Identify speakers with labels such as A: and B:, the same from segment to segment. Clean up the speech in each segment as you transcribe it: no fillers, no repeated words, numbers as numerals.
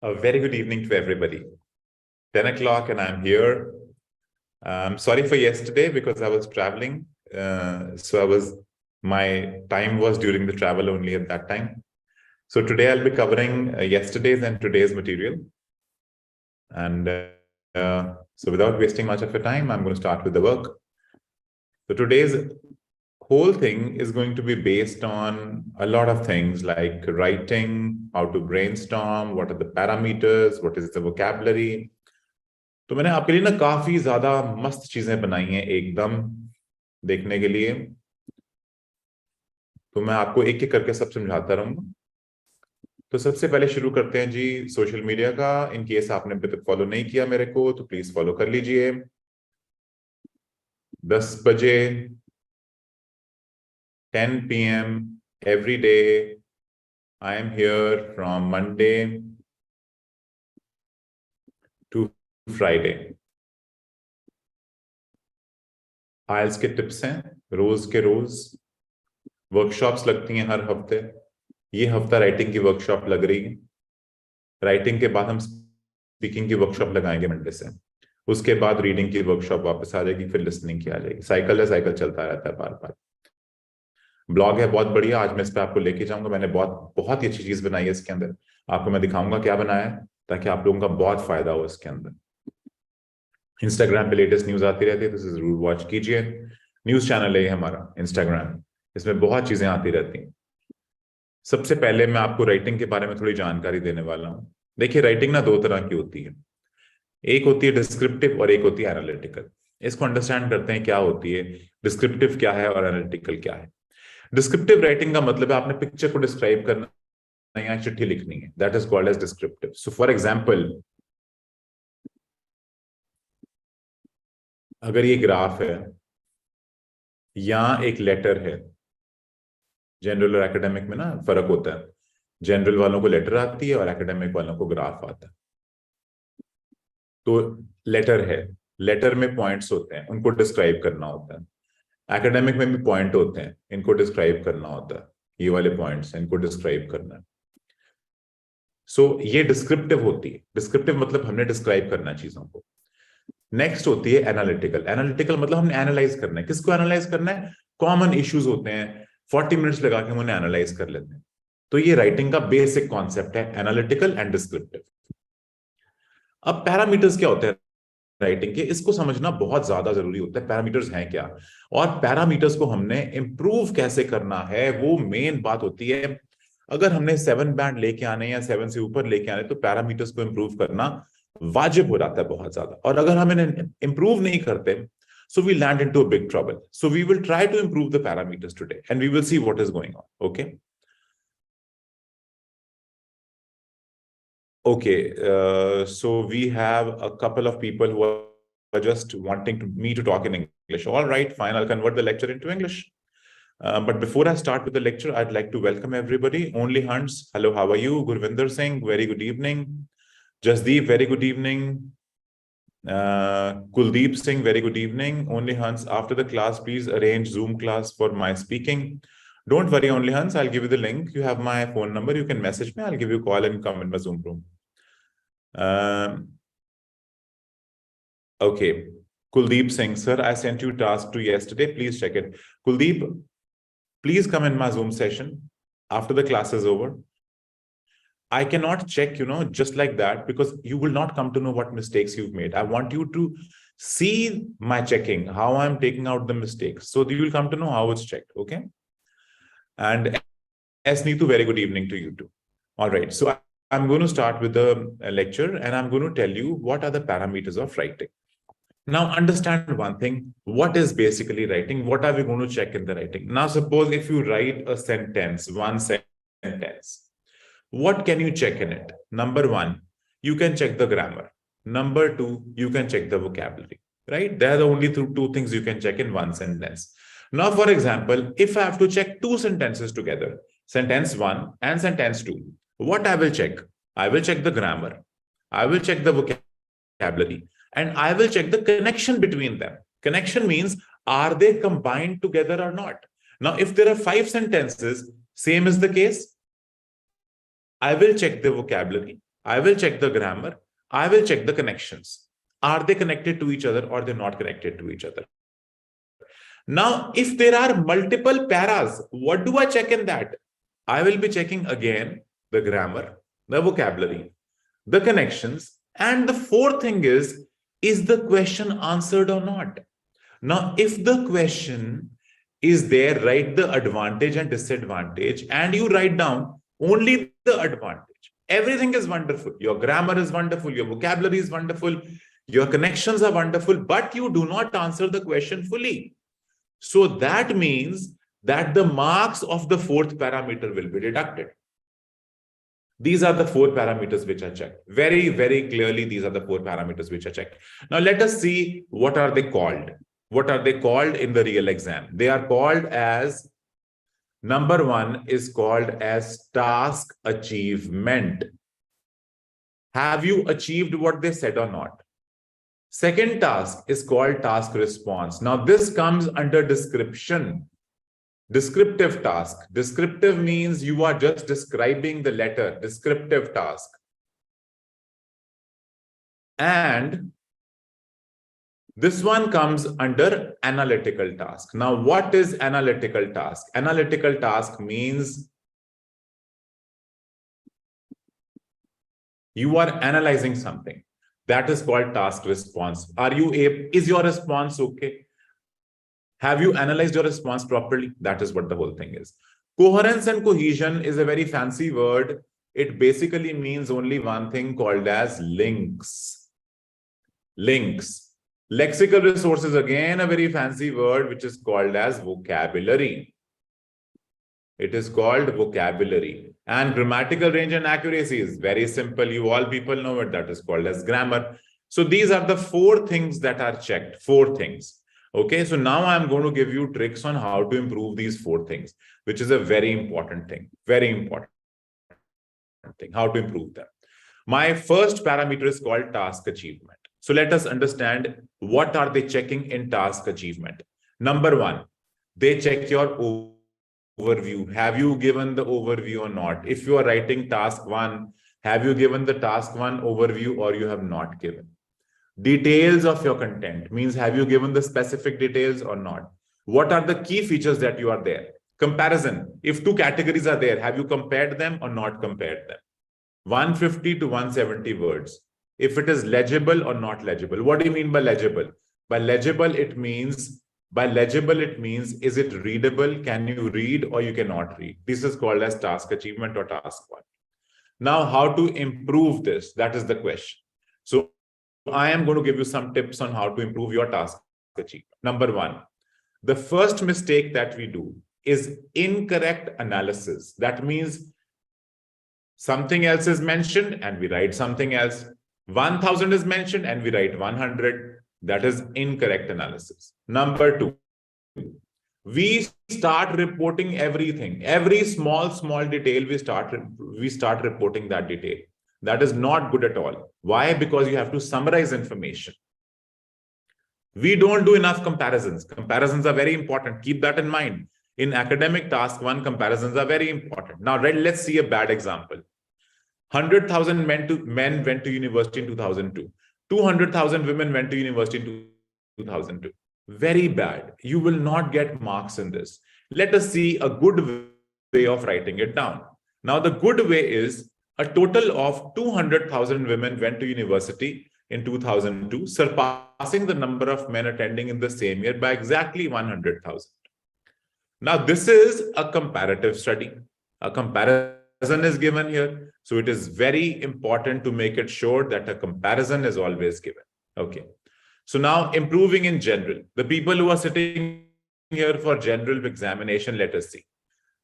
A: A very good evening to everybody. 10 o'clock and I'm here. Sorry for yesterday because I was traveling. My time was during the travel only at that time. So today I'll be covering yesterday's and today's material. And so without wasting much of your time, I'm going to start with the work. So today's whole thing is going to be based on a lot of things like writing, how to brainstorm, what are the parameters, what is the vocabulary. तो मैंने आपके लिए ना काफी ज्यादा मस्त चीजें बनाई हैं एकदम देखने के लिए। तो मैं आपको एक एक करके सब समझाता रहूंगा। तो सबसे पहले शुरू करते हैं जी सोशल मीडिया का। इन केस आपने अभी तक फॉलो नहीं किया मेरे को तो प्लीज फॉलो कर लीजिए। 10 बजे 10 PM every day. I am here from Monday to Friday. IELTS के टिप्स हैं रोज के रोज। वर्कशॉप्स लगती हैं हर हफ्ते। ये हफ्ता राइटिंग की वर्कशॉप लग रही है। राइटिंग के बाद हम स्पीकिंग की वर्कशॉप लगाएंगे मंडे से। उसके बाद रीडिंग की वर्कशॉप वापस आ जाएगी, फिर लिसनिंग की आ जाएगी। साइकिल है, साइकिल चलता रहता है बार बार। ब्लॉग है बहुत बढ़िया, आज मैं इस पर आपको लेके जाऊंगा। मैंने बहुत ही अच्छी चीज बनाई है इसके अंदर। आपको मैं दिखाऊंगा क्या बनाया है ताकि आप लोगों का बहुत फायदा हो इसके अंदर। इंस्टाग्राम पे लेटेस्ट न्यूज आती रहती है तो इसे जरूर वॉच कीजिए। न्यूज चैनल है हमारा इंस्टाग्राम, इसमें बहुत चीजें आती रहती हैं। सबसे पहले मैं आपको राइटिंग के बारे में थोड़ी जानकारी देने वाला हूं। देखिए राइटिंग ना दो तरह की होती है, एक होती है डिस्क्रिप्टिव और एक होती है एनालिटिकल। इसको अंडरस्टैंड करते हैं क्या होती है, डिस्क्रिप्टिव क्या है और एनालिटिकल क्या है। डिस्क्रिप्टिव राइटिंग का मतलब है आपने पिक्चर को डिस्क्राइब करना या चिट्ठी लिखनी है, that is called as descriptive. So for example, अगर ये ग्राफ है या एक लेटर है, जनरल और एकेडमिक में ना फर्क होता है। जनरल वालों को लेटर आती है और एकेडमिक वालों को ग्राफ आता है। तो लेटर है, लेटर में पॉइंट्स होते हैं, उनको डिस्क्राइब करना होता है। एकेडमिक में भी पॉइंट होते हैं, इनको डिस्क्राइब करना होता है। ये वाले पॉइंट्स हैं, इनको डिस्क्राइब करना है। सो ये डिस्क्रिप्टिव होती है। डिस्क्रिप्टिव मतलब हमने डिस्क्राइब करना है चीजों को। नेक्स्ट होती है एनालिटिकल। एनालिटिकल मतलब हमने एनालाइज करना है। किसको एनालाइज करना है? कॉमन इश्यूज होते हैं, 40 मिनट्स लगा के हम उन्हें एनालाइज कर लेते हैं। तो ये राइटिंग का बेसिक कॉन्सेप्ट है, एनालिटिकल एंड डिस्क्रिप्टिव। अब पैरामीटर्स क्या होते हैं राइटिंग के, इसको समझना बहुत ज्यादा जरूरी होता है। पैरामीटर्स हैं क्या और पैरामीटर्स को हमने इंप्रूव कैसे करना है, वो मेन बात होती है। अगर हमने 7 बैंड लेके आने या 7 से ऊपर लेके आने तो पैरामीटर्स को इंप्रूव करना वाजिब हो जाता है बहुत ज्यादा। और अगर हम इन्हें इंप्रूव नहीं करते so we land into a big trouble. So we will try to improve the parameters today and we will see what is going on. Okay, so we have a couple of people who are just wanting me to talk in English. All right, fine, I'll convert the lecture into English. But before I start with the lecture, I'd like to welcome everybody. Only Hunts, hello, how are you? Gurvinder Singh, very good evening. Jasdeep, very good evening. Kuldeep Singh, very good evening. Only Hans, after the class, please arrange Zoom class for my speaking. Don't worry, Only Hans, I'll give you the link. You have my phone number. You can message me. I'll give you a call and come in my Zoom room. Okay. Kuldeep Singh, sir, I sent you task to yesterday. Please check it. Kuldeep, please come in my Zoom session after the class is over. I cannot check, just like that, because you will not come to know what mistakes you've made. I want you to see my checking, how I'm taking out the mistakes. So you will come to know how it's checked, okay? And S. Neetu, very good evening to you too. All right, so I'm going to start with the lecture and I'm going to tell you what are the parameters of writing. Now understand one thing, what is basically writing? What are we going to check in the writing? Now suppose if you write a sentence, one sentence, what can you check in it? Number one, you can check the grammar. Number two, you can check the vocabulary, right? There are the only two things you can check in one sentence. Now, for example, if I have to check two sentences together, sentence one and sentence two, what I will check? I will check the grammar. I will check the vocabulary and I will check the connection between them. Connection means, are they combined together or not? Now, if there are 5 sentences, same is the case. I will check the vocabulary, I will check the grammar. I will check the connections. Are they connected to each other or they're not connected to each other? Now, if there are multiple paras, what do I check in that? I will be checking again the grammar, the vocabulary, the connections, and the fourth thing is the question answered or not? Now, if the question is there, write the advantage and disadvantage, and you write down only the advantage. Everything is wonderful. Your grammar is wonderful. Your vocabulary is wonderful. Your connections are wonderful, but you do not answer the question fully. So that means that the marks of the fourth parameter will be deducted. These are the four parameters which are checked. Very, very clearly, these are the four parameters which are checked. Now, let us see what are they called. What are they called in the real exam? They are called as, number one is called as task achievement. Have you achieved what they said or not? Second task is called task response. Now, this comes under description. Descriptive task. Descriptive means you are just describing the letter. Descriptive task. And this one comes under analytical task. Now, what is analytical task? Analytical task means you are analyzing something. That is called task response. Is your response okay? Have you analyzed your response properly? That is what the whole thing is. Coherence and cohesion is a very fancy word. It basically means only one thing called as links. Links. Lexical resources, again, a very fancy word, which is called as vocabulary. It is called vocabulary. And grammatical range and accuracy is very simple. You all people know it. That is called as grammar. So these are the four things that are checked. Four things. Okay, so now I'm going to give you tricks on how to improve these four things, which is a very important thing. Very important thing. How to improve them. My first parameter is called task achievement. So let us understand what are they checking in task achievement. Number one, they check your overview. Have you given the overview or not? If you are writing task one, have you given the task one overview or you have not given? Details of your content means have you given the specific details or not? What are the key features that you are there? Comparison. If two categories are there, have you compared them or not compared them? 150 to 170 words. If it is legible or not legible. What do you mean by legible? By legible, it means, is it readable? Can you read or you cannot read? This is called as task achievement or task one. Now, how to improve this? That is the question. So I am going to give you some tips on how to improve your task achievement. Number one, the first mistake that we do is incorrect analysis. That means something else is mentioned and we write something else. 1000 is mentioned and we write 100. That is incorrect analysis. Number two, we start reporting everything. Every small detail, we start reporting that detail. That is not good at all. Why? Because you have to summarize information. We don't do enough comparisons. Comparisons are very important. Keep that in mind. In academic task one, comparisons are very important. Now, let's see a bad example. 100,000 men went to university in 2002. 200,000 women went to university in 2002. Very bad. You will not get marks in this. Let us see a good way of writing it down. Now, the good way is a total of 200,000 women went to university in 2002, surpassing the number of men attending in the same year by exactly 100,000. Now, this is a comparative study. A comparison is given here. So it is very important to make it sure that a comparison is always given. Okay. So now improving in general. The people who are sitting here for general examination, let us see.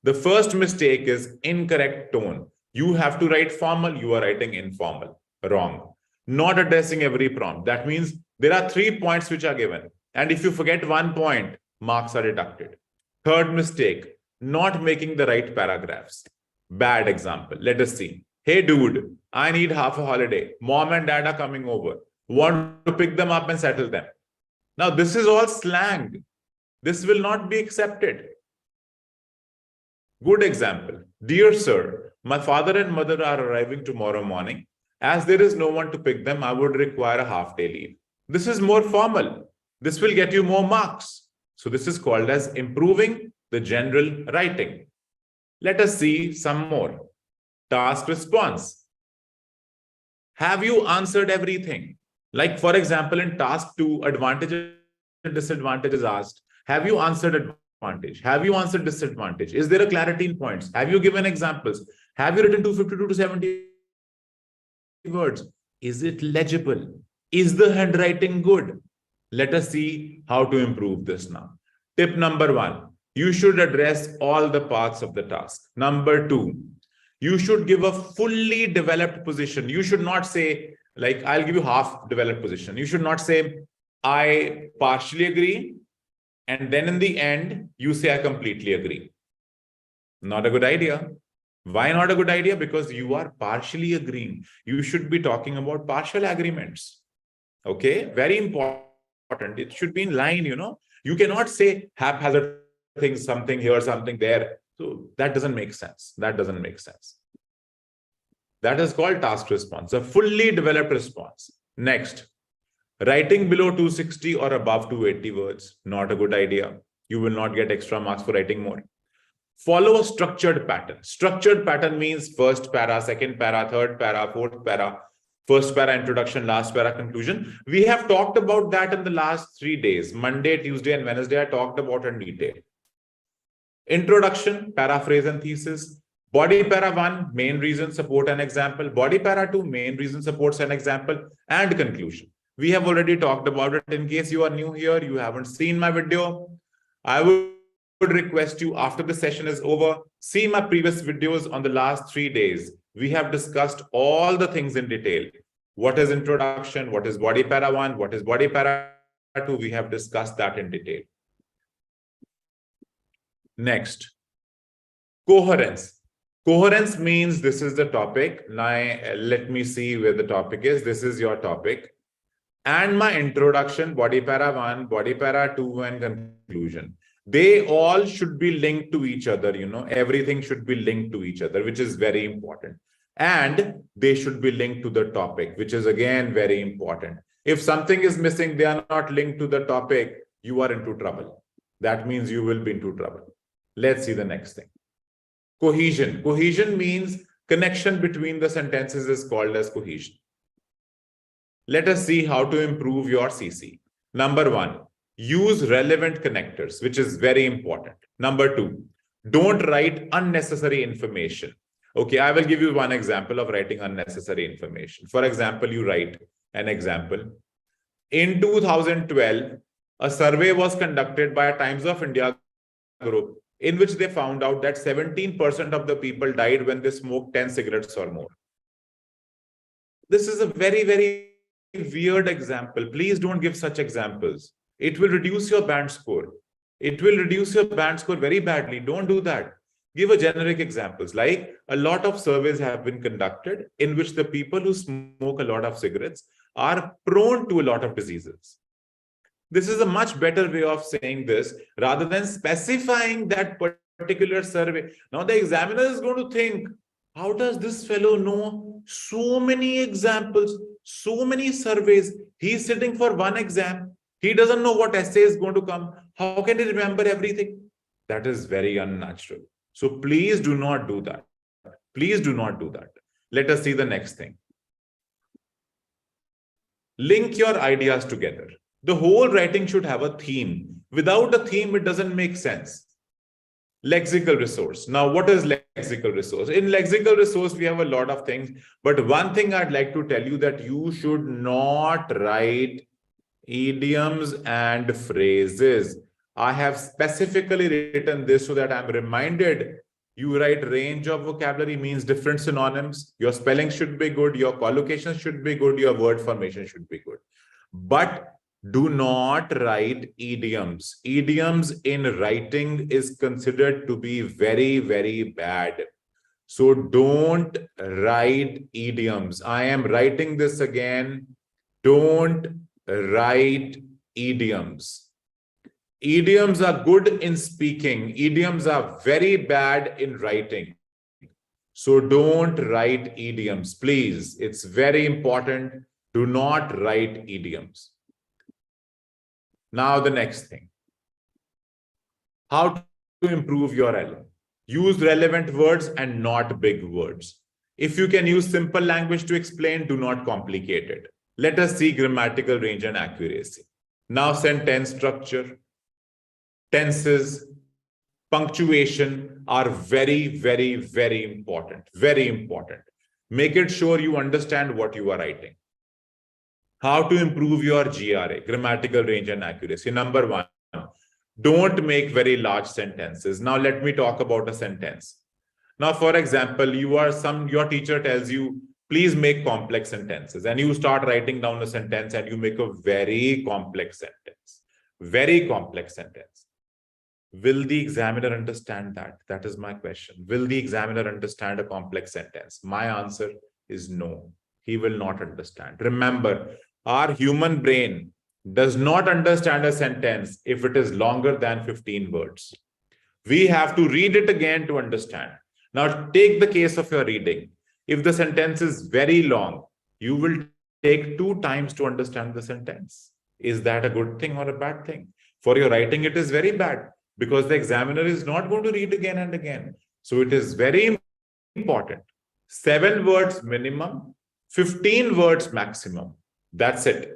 A: The first mistake is incorrect tone. You have to write formal, you are writing informal. Wrong. Not addressing every prompt. That means there are 3 points which are given. And if you forget 1 point, marks are deducted. Third mistake, not making the right paragraphs. Bad example. Let us see. Hey, dude, I need half a holiday. Mom and dad are coming over. Want to pick them up and settle them. Now, this is all slang. This will not be accepted. Good example. Dear sir, my father and mother are arriving tomorrow morning As there is no one to pick them, I would require a half-day leave. This is more formal. This will get you more marks. So this is called as improving the general writing. Let us see some more. Task response. Have you answered everything? Like, for example, in task 2, advantage and disadvantage is asked. Have you answered advantage? Have you answered disadvantage? Is there a clarity in points? Have you given examples? Have you written 252 to 70 words? Is it legible? Is the handwriting good? Let us see how to improve this now. Tip number 1, you should address all the parts of the task. Number 2, you should give a fully developed position. You should not say, like, I'll give you half developed position. You should not say, I partially agree, and then in the end, you say, I completely agree. Not a good idea. Why not a good idea? Because you are partially agreeing. You should be talking about partial agreements. Okay, very important. It should be in line, You cannot say haphazard things, something here, something there. So that doesn't make sense. That doesn't make sense. That is called task response, a fully developed response. Next, writing below 260 or above 280 words, not a good idea. You will not get extra marks for writing more. Follow a structured pattern. Structured pattern means first para, second para, third para, fourth para, first para introduction, last para conclusion. We have talked about that in the last 3 days. Monday, Tuesday, and Wednesday, I talked about in detail. Introduction, paraphrase and thesis. Body para 1, main reason, support, and example. Body para 2, main reason, supports, and example, and conclusion. We have already talked about it. In case you are new here, you haven't seen my video, I would request you, after the session is over, see my previous videos on the last 3 days. We have discussed all the things in detail. What is introduction? What is body para 1? What is body para 2? We have discussed that in detail. Next, coherence. Coherence means this is the topic. Now, let me see where the topic is. This is your topic. And my introduction, body para 1, body para 2, and conclusion. They all should be linked to each other, Everything should be linked to each other, which is very important. And they should be linked to the topic, which is again very important. If something is missing, they are not linked to the topic, you are into trouble. That means you will be into trouble. Let's see the next thing. Cohesion. Cohesion means connection between the sentences is called as cohesion. Let us see how to improve your CC. Number 1, use relevant connectors, which is very important. Number 2, don't write unnecessary information. Okay, I will give you one example of writing unnecessary information. For example, you write an example. In 2012, a survey was conducted by Times of India group, in which they found out that 17% of the people died when they smoked 10 cigarettes or more. This is a very, very weird example. Please don't give such examples. It will reduce your band score. It will reduce your band score very badly. Don't do that. Give a generic examples. Like, a lot of surveys have been conducted in which the people who smoke a lot of cigarettes are prone to a lot of diseases. This is a much better way of saying this rather than specifying that particular survey. Now the examiner is going to think, how does this fellow know so many examples, so many surveys? He's sitting for one exam. He doesn't know what essay is going to come. How can he remember everything? That is very unnatural. So please do not do that. Please do not do that. Let us see the next thing. Link your ideas together. The whole writing should have a theme. Without a theme, it doesn't make sense. Lexical resource. Now, what is lexical resource? In lexical resource, we have a lot of things. But one thing I'd like to tell you that you should not write idioms and phrases. I have specifically written this so that I'm reminded. You write range of vocabulary means different synonyms. Your spelling should be good. Your collocation should be good. Your word formation should be good. But do not write idioms. Idioms in writing is considered to be very, very bad. So don't write idioms. I am writing this again. Don't write idioms. Idioms are good in speaking. Idioms are very bad in writing. So don't write idioms, please. It's very important. Do not write idioms. Now the next thing. How to improve your L? Use relevant words and not big words. If you can use simple language to explain, do not complicate it. Let us see grammatical range and accuracy. Now sentence structure, tenses, punctuation are very, very, very important. Very important. Make it sure you understand what you are writing. How to improve your GRA, grammatical range and accuracy. Number one, don't make very large sentences. Now let me talk about a sentence. Now, for example, your teacher tells you, please make complex sentences, and you start writing down a sentence and you make a very complex sentence. Very complex sentence. Will the examiner understand that? That is my question. Will the examiner understand a complex sentence? My answer is no. He will not understand. Remember, our human brain does not understand a sentence if it is longer than 15 words. We have to read it again to understand. Now, take the case of your reading. If the sentence is very long, you will take 2 times to understand the sentence. Is that a good thing or a bad thing? For your writing, it is very bad because the examiner is not going to read again and again. So it is very important. 7 words minimum, 15 words maximum. That's it.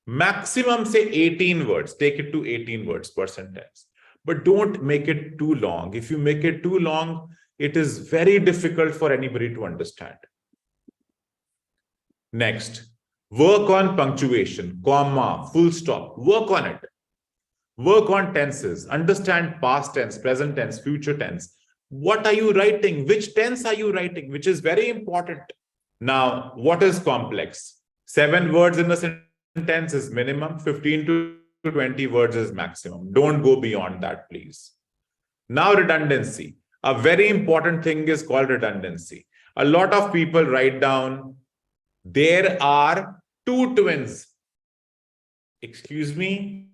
A: Maximum, say 18 words. Take it to 18 words per sentence. But don't make it too long. If you make it too long, it is very difficult for anybody to understand. Next, work on punctuation, comma, full stop. Work on it. Work on tenses. Understand past tense, present tense, future tense. What are you writing? Which tense are you writing? Which is very important. Now, what is complex? 7 words in the sentence is minimum, 15 to 20 words is maximum. Don't go beyond that, please. Now, redundancy. A very important thing is called redundancy. A lot of people write down, there are 2 twins. Excuse me,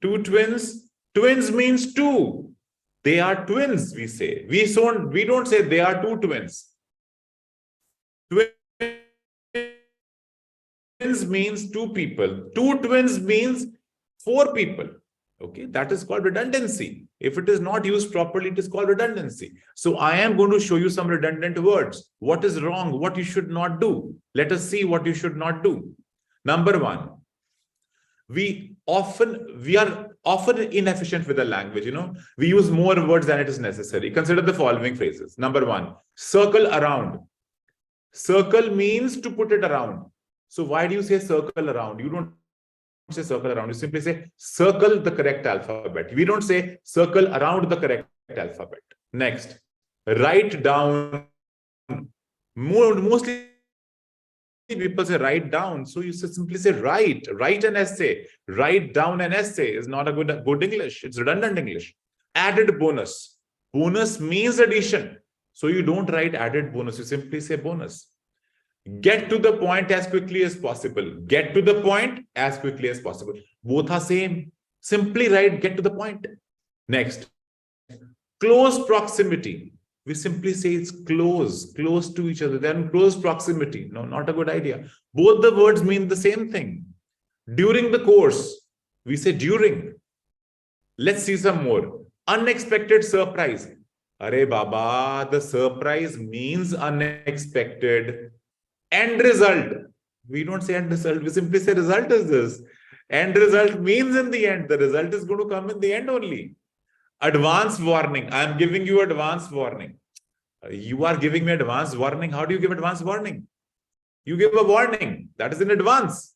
A: 2 twins? Twins means 2. They are twins, we say. We don't say they are 2 twins. Twins means 2 people. 2 twins means 4 people. Okay, that is called redundancy. If it is not used properly, it is called redundancy. So I am going to show you some redundant words. What is wrong? What you should not do. Let us see what you should not do. Number 1, we are often inefficient with the language. We use more words than it is necessary. Consider the following phrases. Number 1, circle around. Circle means to put it around. So why do you say circle around? You don't say circle around. You simply say circle the correct alphabet. We don't say circle around the correct alphabet. Next, write down. Mostly people say write down. So you simply say write an essay. Write down an essay is not a good English. It's redundant English. Added bonus. Bonus means addition. So you don't write added bonus. You simply say bonus. Get to the point as quickly as possible. Get to the point as quickly as possible. Both are same. Simply write get to the point. Next, close proximity. We simply say it's close to each other. Then close proximity. No, not a good idea. Both the words mean the same thing. During the course, we say during. Let's see some more. Unexpected surprise. Arey Baba, the surprise means unexpected. End result. We don't say end result. We simply say result is this. End result means in the end. The result is going to come in the end only. Advance warning. I am giving you advance warning. You are giving me advance warning. How do you give advance warning? You give a warning. That is in advance.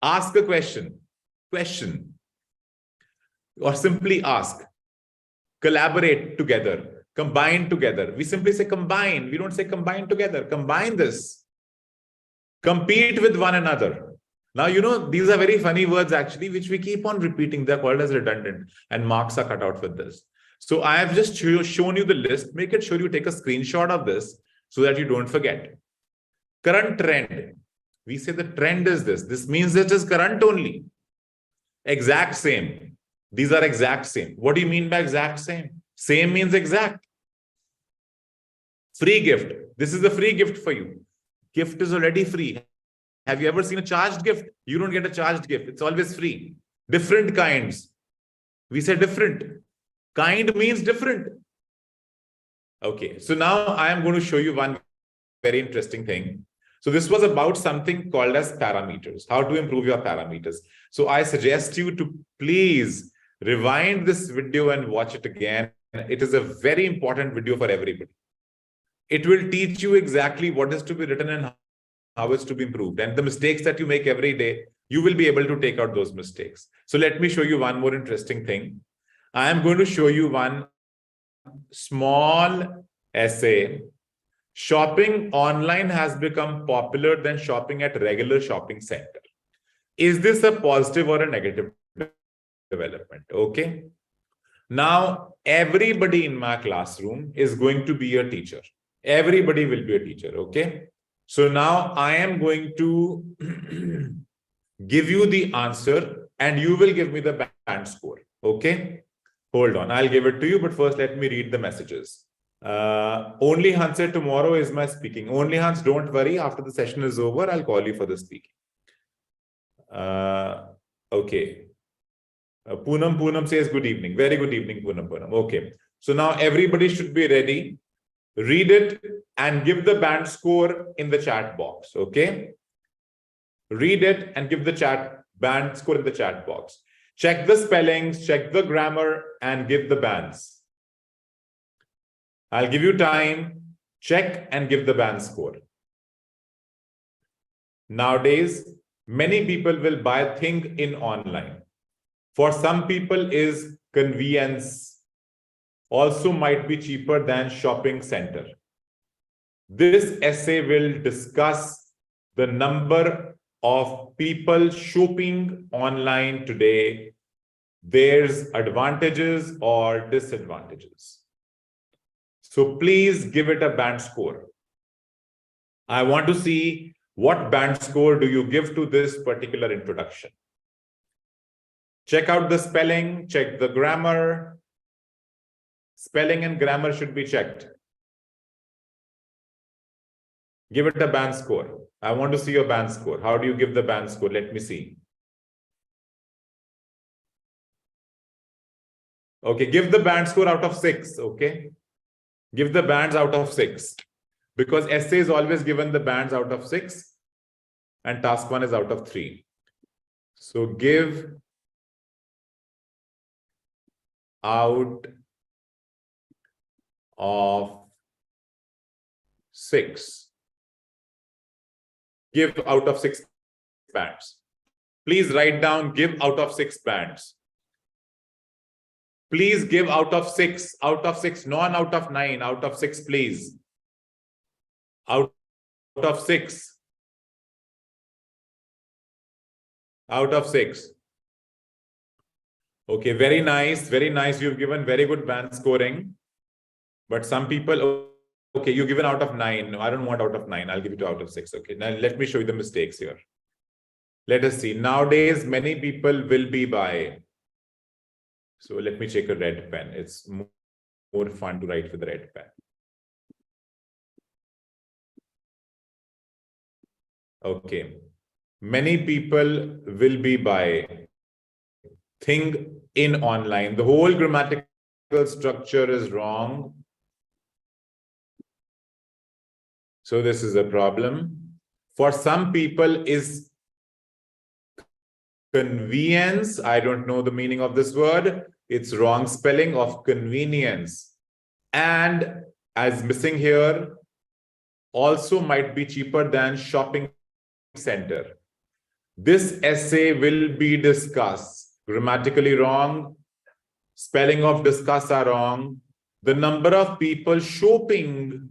A: Ask a question. Question. Or simply ask. Collaborate together. Combine together. We simply say combine. We don't say combine together. Combine this. Compete with one another. Now, these are very funny words actually, which we keep on repeating. They're called as redundant and marks are cut out with this. So I have just shown you the list. Make it sure you take a screenshot of this so that you don't forget. Current trend. We say the trend is this. This means it is current only. Exact same. These are exact same. What do you mean by exact same? Same means exact. Free gift. This is a free gift for you. Gift is already free. Have you ever seen a charged gift? You don't get a charged gift. It's always free. Different kinds. We say different. Kind means different. Okay. So now I am going to show you one very interesting thing. So this was about something called as parameters, how to improve your parameters. So I suggest you to please rewind this video and watch it again. It is a very important video for everybody. It will teach you exactly what is to be written and how it's to be improved. And the mistakes that you make every day, you will be able to take out those mistakes. So let me show you one more interesting thing. I am going to show you one small essay. Shopping online has become popular than shopping at regular shopping center. Is this a positive or a negative development? Okay. Now, everybody in my classroom is going to be a teacher. Everybody will be a teacher. Okay. So now I am going to give you the answer and you will give me the band score. Okay. Hold on. I'll give it to you. But first, let me read the messages. Only Hans said tomorrow is my speaking. Only Hans, don't worry. After the session is over, I'll call you for the speaking. Okay. Poonam says good evening. Very good evening, Poonam. Okay. So now everybody should be ready. Read it and give the band score in the chat box. Okay. Read it and give the band score in the chat box. Check the spellings, check the grammar, and give the bands. I'll give you time. Check and give the band score. Nowadays, many people will buy things in online. For some people, is convenience also might be cheaper than shopping center. This essay will discuss the number of people shopping online today. There's advantages or disadvantages. So please give it a band score. I want to see what band score do you give to this particular introduction. Check out the spelling, check the grammar. Spelling and grammar should be checked. Give it a band score. I want to see your band score. How do you give the band score? Let me see. Okay, give the band score out of 6. Okay. Give the bands out of 6. Because essay is always given the bands out of 6. And task 1 is out of 3. So give out of 6. Give out of 6 bands. Please write down give out of 6 bands. Please give out of 6, non out of 9, out of 6, please. Out of 6. Out of 6. Okay, very nice, very nice. You've given very good band scoring. But some people, okay, you've given out of 9. No, I don't want out of 9. I'll give it to out of 6. Okay, now let me show you the mistakes here. Let us see. Nowadays, many people will be by. So let me check a red pen. It's more fun to write with a red pen. Okay. Many people will be by thing in online. The whole grammatical structure is wrong. So this is a problem. For some people is convenience. I don't know the meaning of this word. It's wrong spelling of convenience. And as missing here, also might be cheaper than shopping center. This essay will be discussed. Grammatically wrong. Spelling of discuss are wrong. The number of people shopping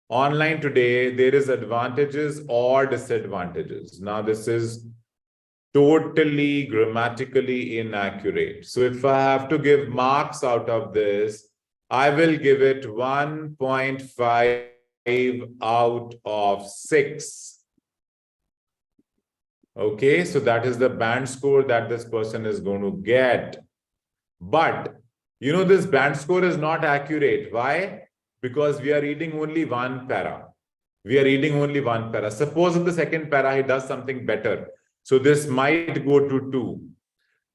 A: online today, there is advantages or disadvantages. Now, this is totally grammatically inaccurate. So if I have to give marks out of this, I will give it 1.5 out of 6. Okay, so that is the band score that this person is going to get. But, you know, this band score is not accurate. Why? because we are reading only one para. We are reading only one para. Suppose in the second para, he does something better. So this might go to 2.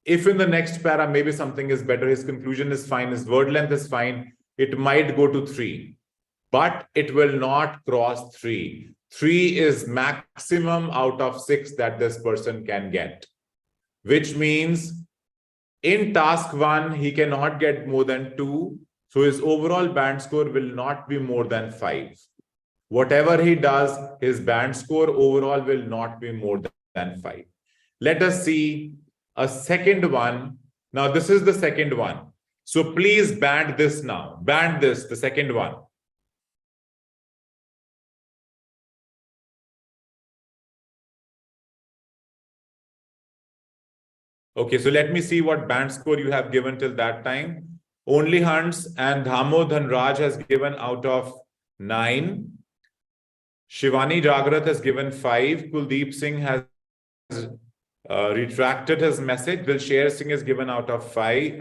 A: If in the next para, maybe something is better, his conclusion is fine, his word length is fine, it might go to 3. But it will not cross 3. 3 is maximum out of 6 that this person can get. Which means in task 1, he cannot get more than 2. So his overall band score will not be more than 5. Whatever he does, his band score overall will not be more than 5. Let us see a second one. Now, this is the second one. So please band this now. Band this, the second one. Okay, so let me see what band score you have given till that time. Only Hunts and Dhamo Dhanraj has given out of 9. Shivani Jagrat has given 5. Kuldeep Singh has retracted his message. Dilsher Singh is given out of 5.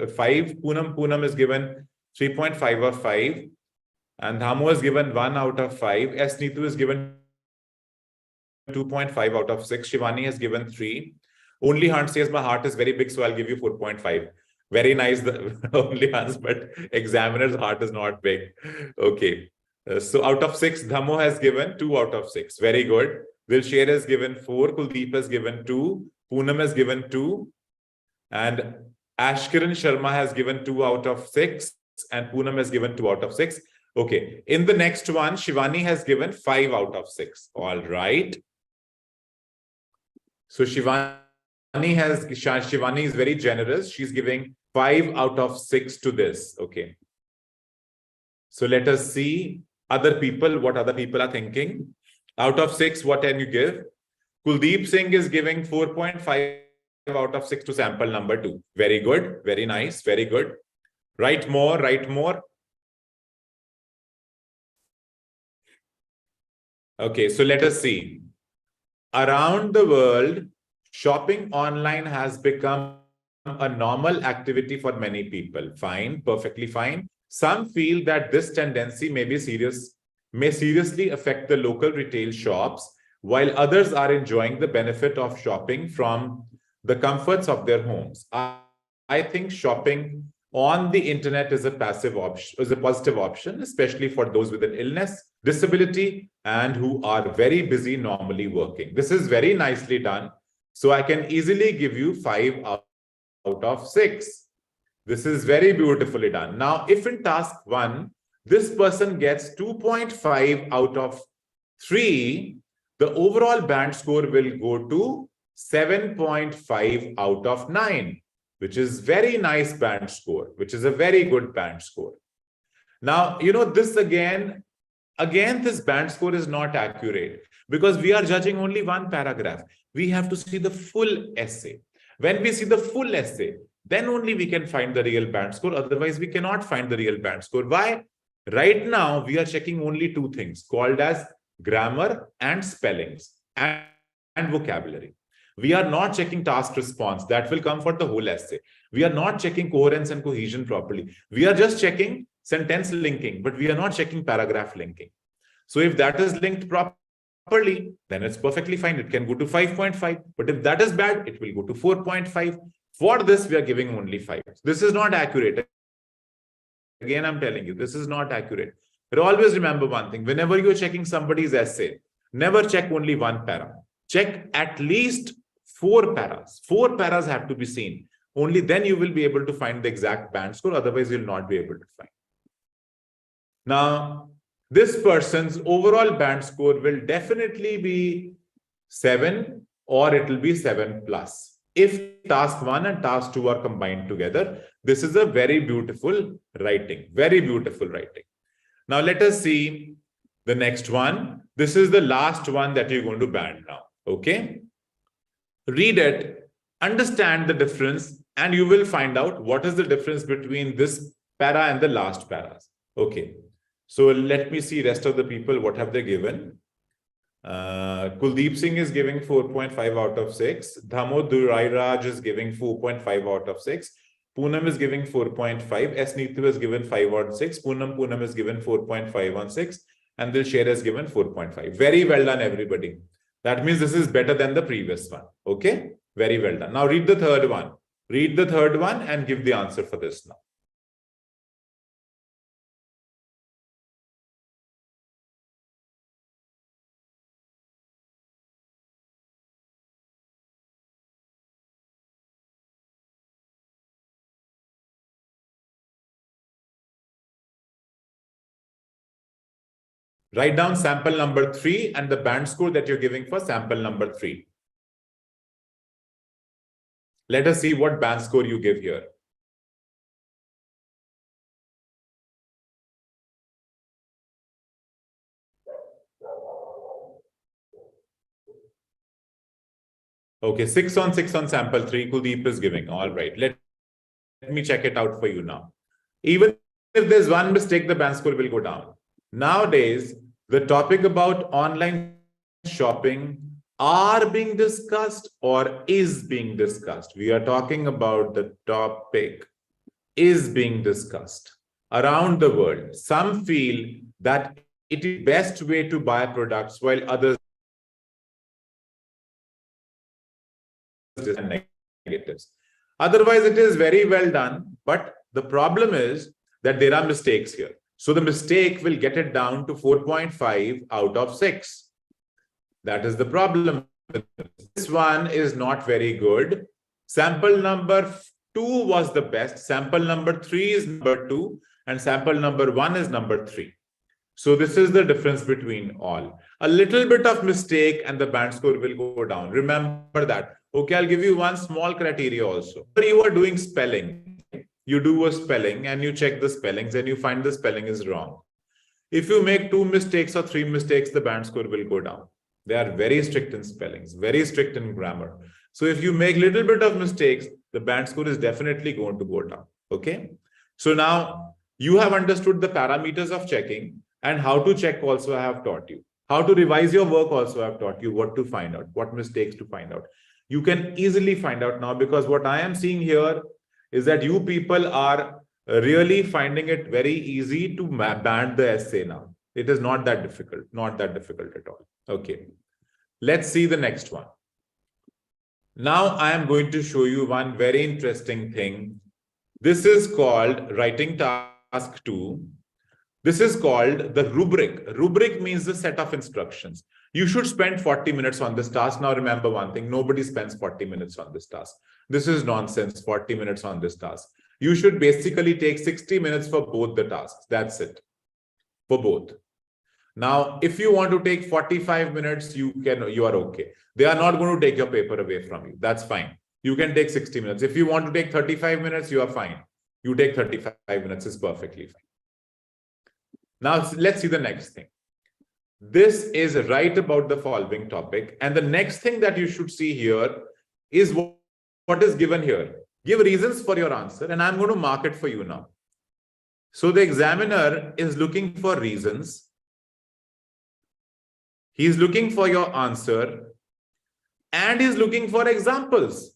A: Poonam is given 3.5 of 5. And Dhamo is given 1 out of 5. S. Neetu is given 2.5 out of 6. Shivani has given 3. Only Hunt says, my heart is very big, so I'll give you 4.5. Very nice, only Hunt, but examiner's heart is not big. Okay. So out of 6, Dhamo has given 2 out of 6. Very good. Dilsher has given 4. Kuldeep has given 2. Poonam has given 2. And Ashkiran Sharma has given 2 out of 6. And Poonam has given 2 out of 6. Okay. In the next one, Shivani has given 5 out of 6. All right. So Shivani is very generous. She's giving 5 out of 6 to this. Okay. So let us see other people, what other people are thinking. Out of 6, what can you give? Kuldeep Singh is giving 4.5 out of 6 to sample number 2. Very good. Very nice. Very good. Write more. Write more. Okay. So let us see. Around the world, shopping online has become a normal activity for many people. Fine, perfectly fine. Some feel that this tendency may seriously affect the local retail shops, while others are enjoying the benefit of shopping from the comforts of their homes. I think shopping on the internet is a positive option, especially for those with an illness, disability, and who are very busy normally working. This is very nicely done. So I can easily give you 5 out of 6. This is very beautifully done. Now, if in task 1, this person gets 2.5 out of 3, the overall band score will go to 7.5 out of 9, which is very nice band score, which is a very good band score. Now, this again, this band score is not accurate because we are judging only one paragraph. We have to see the full essay. When we see the full essay, then only we can find the real band score. Otherwise, we cannot find the real band score. Why? Right now, we are checking only 2 things called as grammar and spellings and vocabulary. We are not checking task response. That will come for the whole essay. We are not checking coherence and cohesion properly. We are just checking sentence linking, but we are not checking paragraph linking. So if that is linked properly, then it's perfectly fine. It can go to 5.5. But if that is bad, it will go to 4.5. For this, we are giving only 5. This is not accurate. Again, I'm telling you, this is not accurate. But always remember one thing. Whenever you're checking somebody's essay, never check only one para. Check at least 4 paras. 4 paras have to be seen. Only then you will be able to find the exact band score. Otherwise, you'll not be able to find. Now, this person's overall band score will definitely be 7 or it will be 7+. If task 1 and task 2 are combined together, this is a very beautiful writing. Very beautiful writing. Now, let us see the next one. This is the last one that you're going to band now. Okay. Read it, understand the difference, and you will find out what is the difference between this para and the last paras. Okay. So let me see rest of the people. What have they given? Kuldeep Singh is giving 4.5 out of 6. Dhamo Durairaj is giving 4.5 out of 6. Poonam is giving 4.5. S. Neetu is given 5/6. Poonam is given 4.516. And Dilsher is given 4.5. Very well done, everybody. That means this is better than the previous one. Okay? Very well done. Now read the third one. Read the third one and give the answer for this now. Write down sample number 3 and the band score that you're giving for sample number 3. Let us see what band score you give here. Okay, 6 on 6 on sample 3, Kuldeep is giving. All right, let me check it out for you now. Even if there's one mistake, the band score will go down. Nowadays, the topic about online shopping are being discussed or is being discussed. We are talking about the topic is being discussed around the world. Some feel that it is the best way to buy products, while others negatives. Otherwise, it is very well done, but the problem is that there are mistakes here. So the mistake will get it down to 4.5 out of 6. That is the problem. This one is not very good. Sample number 2 was the best. Sample number 3 is number 2. And sample number 1 is number 3. So this is the difference between all. A little bit of mistake and the band score will go down. Remember that. Okay, I'll give you one small criteria also. You are doing spelling. You do a spelling and you check the spellings and you find the spelling is wrong. If you make 2 mistakes or 3 mistakes, the band score will go down. They are very strict in spellings, very strict in grammar. So if you make little bit of mistakes, the band score is definitely going to go down. Okay. So now you have understood the parameters of checking, and how to check also I have taught you. How to revise your work also I have taught you, what to find out, what mistakes to find out. You can easily find out now, because what I am seeing here is that you people are really finding it very easy to band the essay now. It is not that difficult, not that difficult at all. Okay, let's see the next one. Now I am going to show you one very interesting thing. This is called writing task 2. This is called the rubric. Rubric means the set of instructions. You should spend 40 minutes on this task. Now remember one thing, nobody spends 40 minutes on this task. This is nonsense, 40 minutes on this task. You should basically take 60 minutes for both the tasks. That's it, for both. Now, if you want to take 45 minutes, you are okay. They are not going to take your paper away from you. That's fine. You can take 60 minutes. If you want to take 35 minutes, you are fine. You take 35 minutes, is perfectly fine. Now, let's see the next thing. This is right about the following topic. And the next thing that you should see here is what is given here. Give reasons for your answer, and I'm going to mark it for you now. So the examiner is looking for reasons. He's looking for your answer, and he's looking for examples.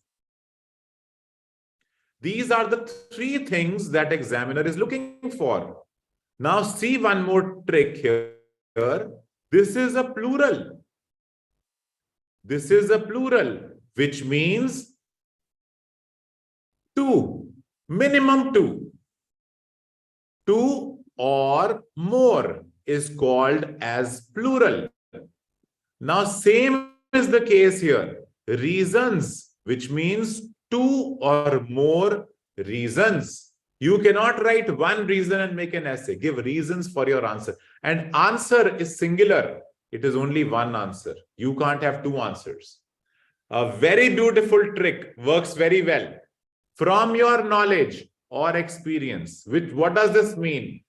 A: These are the 3 things that examiner is looking for. Now see one more trick here. This is a plural. This is a plural, which means 2, minimum 2. 2 or more is called as plural. Now same is the case here. Reasons, which means 2 or more reasons. You cannot write one reason and make an essay. Give reasons for your answer. And answer is singular. It is only one answer. You can't have 2 answers. A very beautiful trick, works very well. From your knowledge or experience. What does this mean?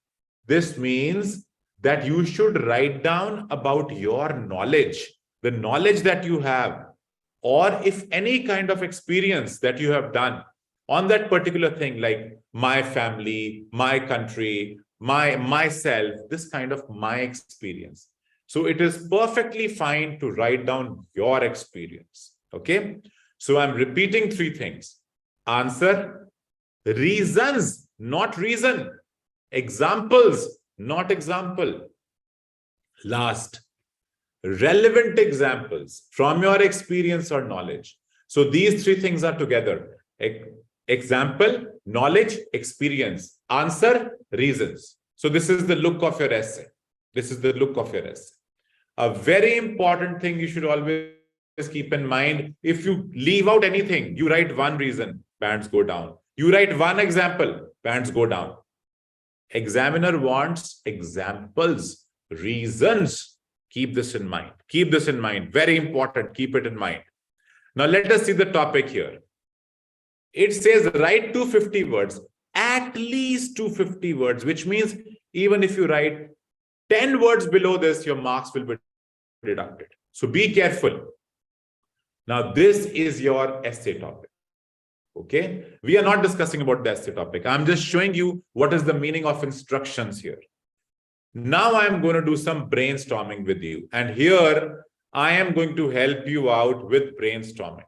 A: This means that you should write down about your knowledge, the knowledge that you have, or if any kind of experience that you have done on that particular thing, like my family, my country, myself, this kind of my experience. So it is perfectly fine to write down your experience. Okay. So I'm repeating 3 things: answer, Reasons, not reason. Examples, not example. Last, relevant examples from your experience or knowledge. So these three things are together. Example, knowledge, experience. Answer, reasons. So this is the look of your essay. This is the look of your essay. A very important thing you should always keep in mind, if you leave out anything, you write one reason, bands go down. You write one example, bands go down. Examiner wants examples, reasons. Keep this in mind. Keep this in mind. Very important. Keep it in mind. Now let us see the topic here. It says write 250 words, at least 250 words, which means even if you write 10 words below this, your marks will be deducted. So be careful. Now this is your essay topic. Okay, we are not discussing about the essay topic. I'm just showing you what is the meaning of instructions here. Now I'm going to do some brainstorming with you. And here I am going to help you out with brainstorming.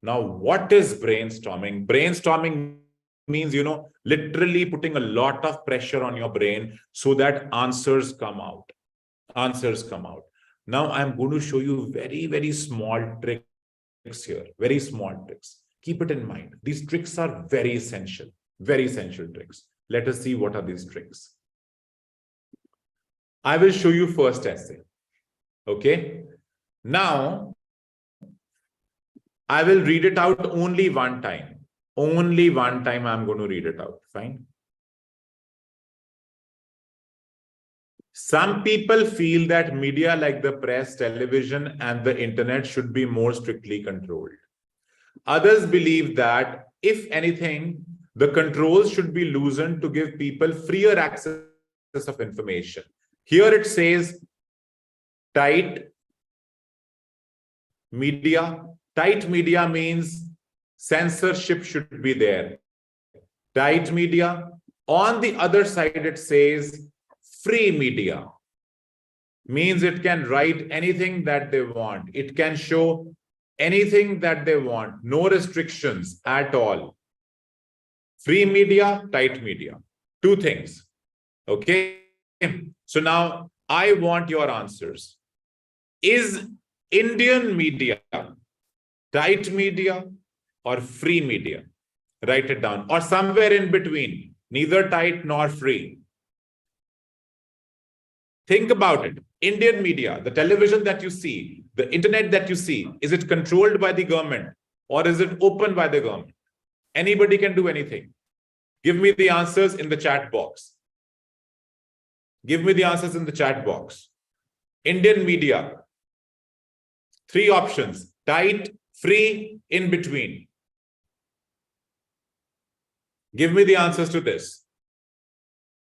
A: Now, what is brainstorming? Brainstorming means, literally putting a lot of pressure on your brain so that answers come out. Answers come out. Now I'm going to show you very, very small tricks here. Very small tricks. Keep it in mind. These tricks are very essential tricks. Let us see what are these tricks. I will show you first essay. Okay. Now, I will read it out only one time. Only one time I'm going to read it out. Fine. Some people feel that media like the press, television, and the internet should be more strictly controlled. Others believe that, if anything, the controls should be loosened to give people freer access of information. Here it says tight media. Tight media means censorship should be there. Tight media. On the other side, it says free media. Means it can write anything that they want. It can show anything that they want. No restrictions at all. Free media, tight media. Two things. Okay. So now I want your answers. Is Indian media tight media or free media? Write it down. Or somewhere in between. Neither tight nor free. Think about it. Indian media, the television that you see, the internet that you see, is it controlled by the government or is it open by the government? Anybody can do anything. Give me the answers in the chat box. Give me the answers in the chat box. Indian media. Three options. Tight, free, in between. Give me the answers to this.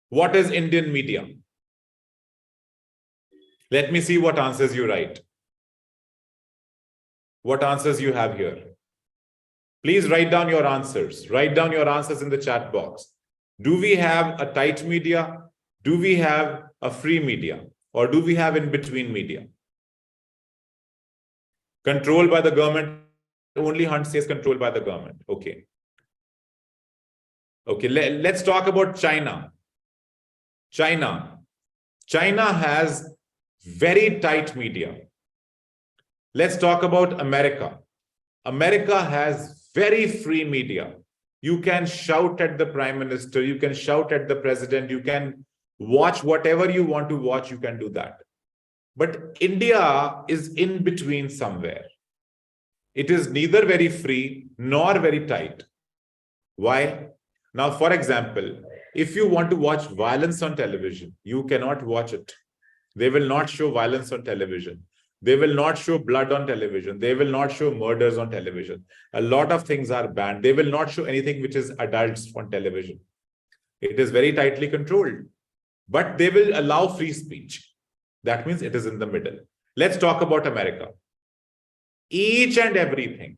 A: What is Indian media? Let me see what answers you write. What answers you have here. Please write down your answers. Write down your answers in the chat box. Do we have a tight media? Do we have a free media? Or do we have in-between media? Controlled by the government. Only Hunt says controlled by the government. Okay. Okay, let's talk about China. China has very tight media. Let's talk about America. America has very free media. You can shout at the prime minister, you can shout at the president, you can watch whatever you want to watch, you can do that. But India is in between somewhere. It is neither very free nor very tight. Why? Now, for example, if you want to watch violence on television, you cannot watch it. They will not show violence on television. They will not show blood on television. They will not show murders on television. A lot of things are banned. They will not show anything which is adults on television. It is very tightly controlled. But they will allow free speech. That means it is in the middle. Let's talk about America. Each and everything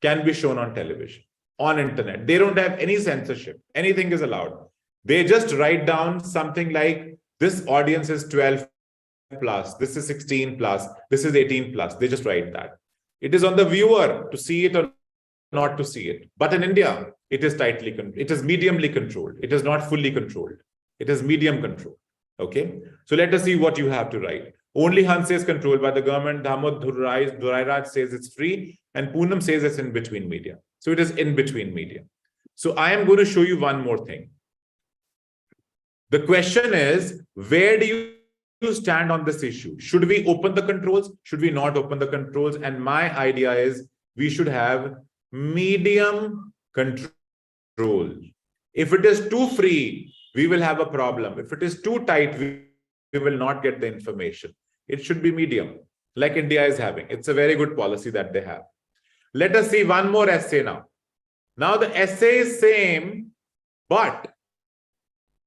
A: can be shown on television, on internet. They don't have any censorship. Anything is allowed. They just write down something like, this audience is 12 plus, this is 16 plus, this is 18 plus. They just write that. It is on the viewer to see it or not to see it. But in India, it is mediumly controlled. It is not fully controlled. It is medium controlled. Okay. So let us see what you have to write. Only Hans is controlled by the government. Damod Durairaj says it's free. And Poonam says it's in between media. So it is in between media. So I am going to show you one more thing. The question is, where do you stand on this issue? Should we open the controls? Should we not open the controls? And my idea is we should have medium control. If it is too free, we will have a problem. If it is too tight, we will not get the information. It should be medium, like India is having. It's a very good policy that they have. Let us see one more essay now. Now the essay is same, but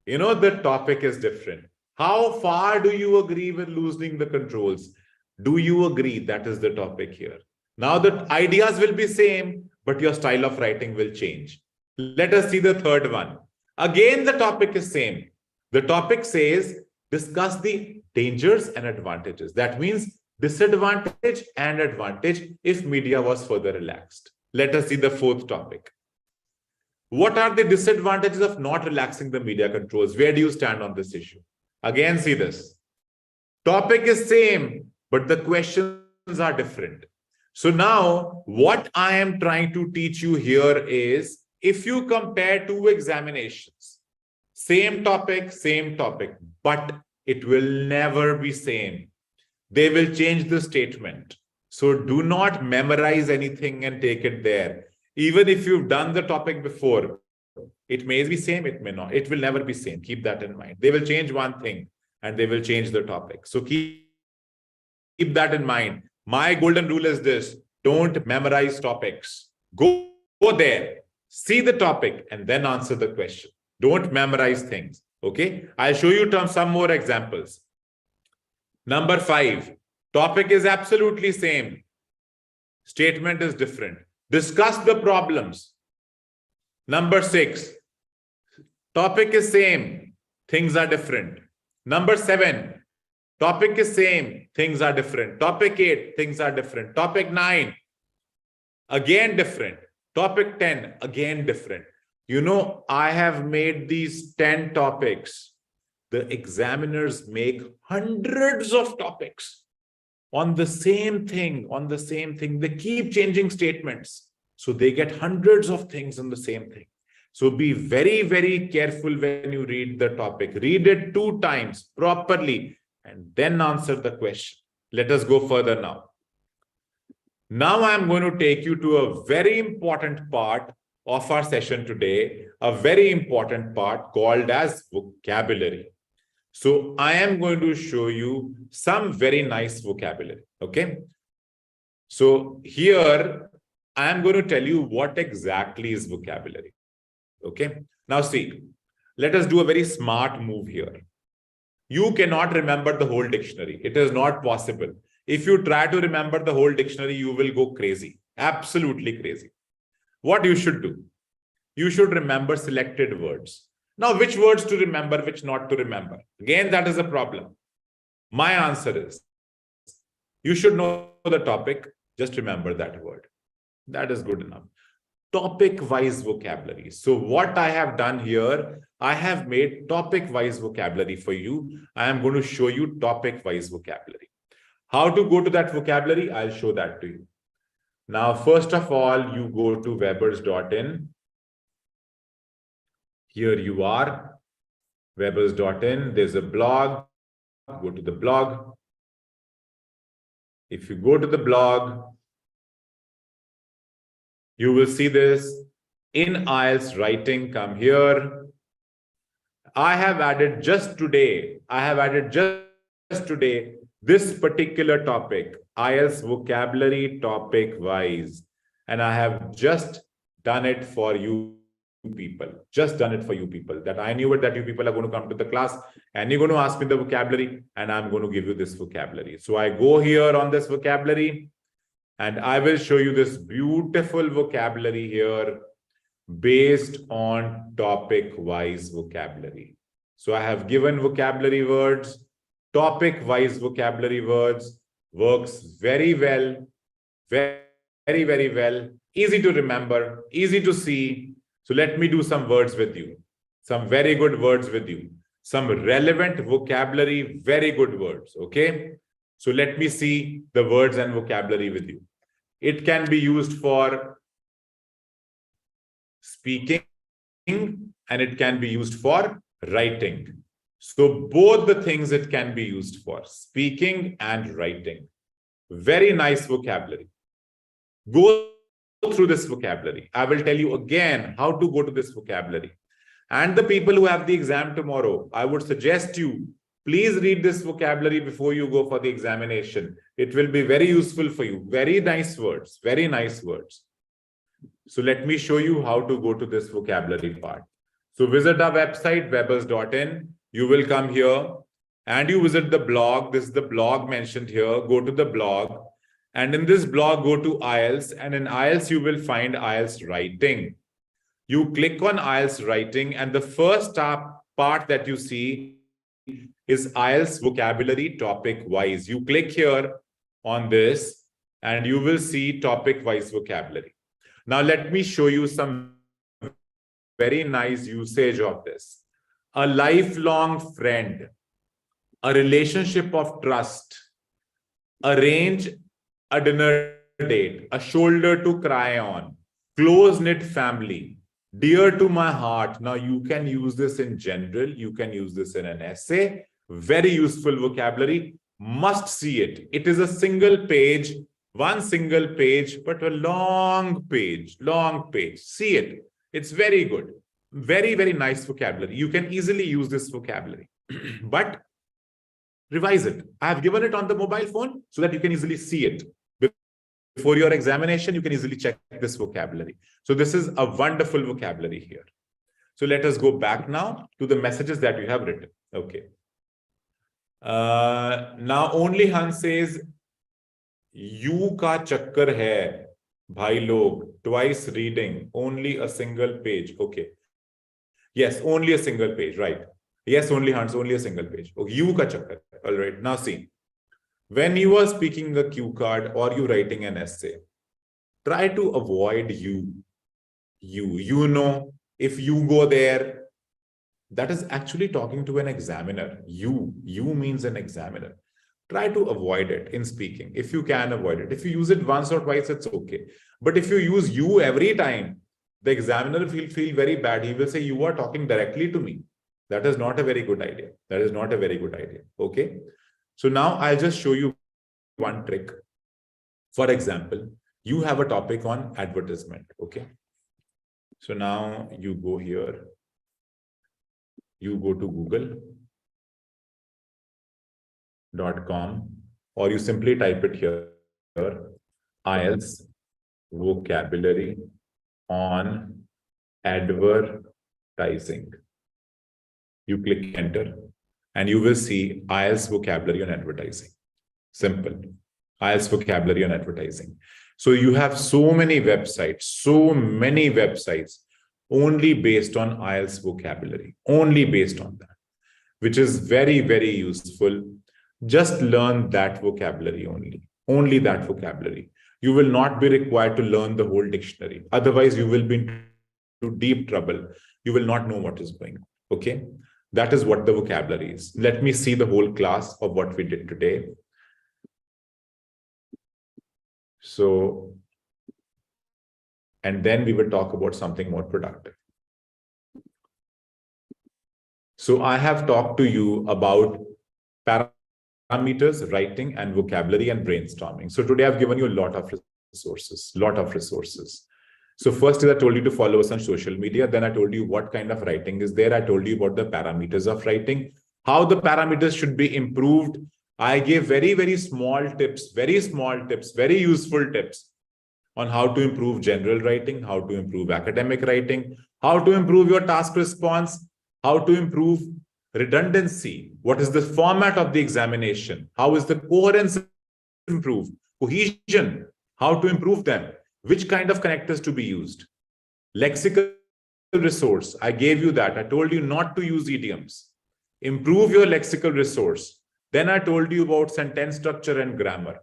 A: the topic is different. How far do you agree with loosening the controls? Do you agree that is the topic here? Now the ideas will be same, but your style of writing will change. Let us see the third one. Again, the topic is same. The topic says, discuss the dangers and advantages. That means disadvantage and advantage if media was further relaxed. Let us see the fourth topic. What are the disadvantages of not relaxing the media controls? Where do you stand on this issue? Again, see this. Topic is same, but the questions are different. So now what I am trying to teach you here is, if you compare two examinations, same topic, but it will never be same. They will change the statement. So do not memorize anything and take it there. Even if you've done the topic before, it may be same, it may not. It will never be same. Keep that in mind. They will change one thing and they will change the topic. So keep that in mind. My golden rule is this: don't memorize topics. Go there, see the topic, and then answer the question. Don't memorize things. Okay, I'll show you some more examples. Number 5, topic is absolutely same. Statement is different. Discuss the problems. Number 6, topic is same. Things are different. Number 7, topic is same. Things are different. Topic 8, things are different. Topic 9, again different. Topic 10, again different. I have made these 10 topics. The examiners make hundreds of topics on the same thing, They keep changing statements. So they get hundreds of things on the same thing. So be very, very careful when you read the topic. Read it 2 times properly and then answer the question. Let us go further now. Now I'm going to take you to a very important part of our session today, a very important part called as vocabulary. So I am going to show you some very nice vocabulary. Okay. So here I am going to tell you what exactly is vocabulary. Okay. Now see, let us do a very smart move here. You cannot remember the whole dictionary. It is not possible. If you try to remember the whole dictionary, you will go crazy, absolutely crazy. What you should do? You should remember selected words. Now, which words to remember, which not to remember? Again, that is a problem. My answer is, you should know the topic, just remember that word. That is good enough. Topic-wise vocabulary. So what I have done here, I have made topic-wise vocabulary for you. I am going to show you topic-wise vocabulary. How to go to that vocabulary? I'll show that to you. Now, first of all, you go to webberz.in. Here you are, webberz.in. There's a blog. Go to the blog. If you go to the blog, you will see this. In IELTS writing, come here. I have added just today, this particular topic, IELTS vocabulary topic wise. And I have just done it for you people, that I knew it, that you people are going to come to the class and you're going to ask me the vocabulary and I'm going to give you this vocabulary. So I go here on this vocabulary and I will show you this beautiful vocabulary here based on topic wise vocabulary. So I have given vocabulary words, topic wise vocabulary words, works very well, very, very well easy to remember, easy to see. So let me do some words with you, some very good words with you, some relevant vocabulary, very good words, okay? So let me see the words and vocabulary with you. It can be used for speaking and it can be used for writing. So both the things it can be used for, speaking and writing. Very nice vocabulary. Go through this vocabulary. I will tell you again how to go to this vocabulary. And the people who have the exam tomorrow, I would suggest you, please read this vocabulary before you go for the examination. It will be very useful for you. Very nice words, very nice words. So let me show you how to go to this vocabulary part. So visit our website, webberz.in. You will come here and you visit the blog. This is the blog mentioned here. Go to the blog. And in this blog, go to IELTS. And in IELTS, you will find IELTS writing. You click on IELTS writing. And the first part that you see is IELTS vocabulary topic-wise. You click here on this and you will see topic-wise vocabulary. Now, let me show you some very nice usage of this. A lifelong friend, a relationship of trust, arrange a dinner date, a shoulder to cry on, close-knit family, dear to my heart. Now, you can use this in general. You can use this in an essay. Very useful vocabulary. Must see it. It is a single page, one single page, but a long page, long page. See it. It's very good. Very, very nice vocabulary. You can easily use this vocabulary, but revise it. I have given it on the mobile phone so that you can easily see it. Before your examination, you can easily check this vocabulary. So this is a wonderful vocabulary here. So let us go back now to the messages that you have written. Okay. Now only Han says, you ka chakkar hai, bhai log, twice reading, only a single page. Okay. Yes, only a single page, right. Yes, only Hans, only a single page. Okay, you ka chakkar. All right, now see. When you are speaking a cue card or you writing an essay, try to avoid you. You know, if you go there, that is actually talking to an examiner. You means an examiner. Try to avoid it in speaking. If you can avoid it. If you use it once or twice, it's okay. But if you use you every time, the examiner will feel very bad. He will say, you are talking directly to me. That is not a very good idea. That is not a very good idea. Okay. So now I'll just show you one trick. For example, you have a topic on advertisement. Okay. So now you go here. You go to google.com or you simply type it here, IELTS vocabulary on advertising. You click enter and you will see IELTS vocabulary on advertising. Simple. IELTS vocabulary on advertising. So you have so many websites only based on IELTS vocabulary, only based on that, which is very, very useful. Just learn that vocabulary only that vocabulary. You will not be required to learn the whole dictionary. Otherwise, you will be into deep trouble. You will not know what is going on. Okay. That is what the vocabulary is. Let me see the whole class of what we did today. So, and then we will talk about something more productive. So I have talked to you about parameters, writing and vocabulary and brainstorming. So today I've given you a lot of resources. So first is I told you to follow us on social media. Then I told you what kind of writing is there. I told you about the parameters of writing, how the parameters should be improved. I gave very, very small tips, very useful tips on how to improve general writing, how to improve academic writing, how to improve your task response, how to improve redundancy. What is the format of the examination? How is the coherence improved? Cohesion, how to improve them? Which kind of connectors to be used? Lexical resource, I gave you that. I told you not to use idioms. Improve your lexical resource. Then I told you about sentence structure and grammar.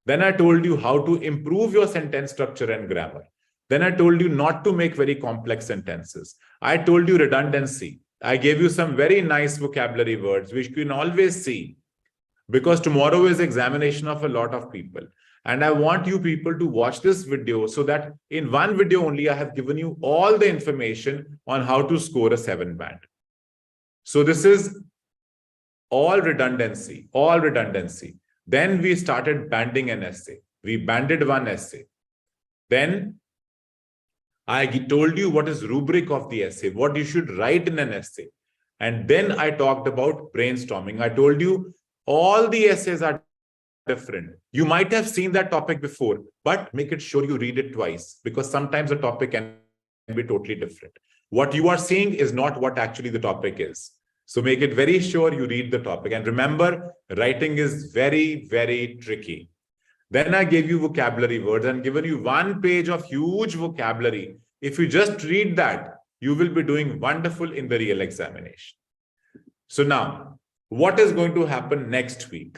A: Then I told you how to improve your sentence structure and grammar. Then I told you not to make very complex sentences. I told you redundancy. I gave you some very nice vocabulary words, which you can always see, because tomorrow is examination of a lot of people. And I want you people to watch this video so that in one video only, I have given you all the information on how to score a 7 band. So this is all redundancy, all redundancy. Then we started banding an essay. We banded one essay. Then I told you what is rubric of the essay, what you should write in an essay. And then I talked about brainstorming. I told you all the essays are different. You might have seen that topic before, but make it sure you read it twice, because sometimes the topic can be totally different. What you are seeing is not what actually the topic is. So make it very sure you read the topic. And remember, writing is very, very tricky. Then I gave you vocabulary words and given you 1 page of huge vocabulary. If you just read that, you will be doing wonderful in the real examination. So now, what is going to happen next week?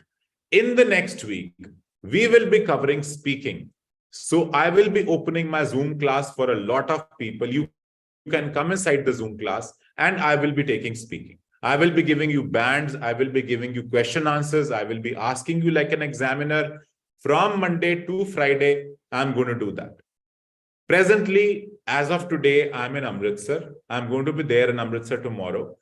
A: In the next week, we will be covering speaking. So I will be opening my Zoom class for a lot of people. You can come inside the Zoom class and I will be taking speaking. I will be giving you bands. I will be giving you question answers. I will be asking you like an examiner. From Monday to Friday, I'm going to do that. Presently, as of today, I'm in Amritsar. I'm going to be there in Amritsar tomorrow.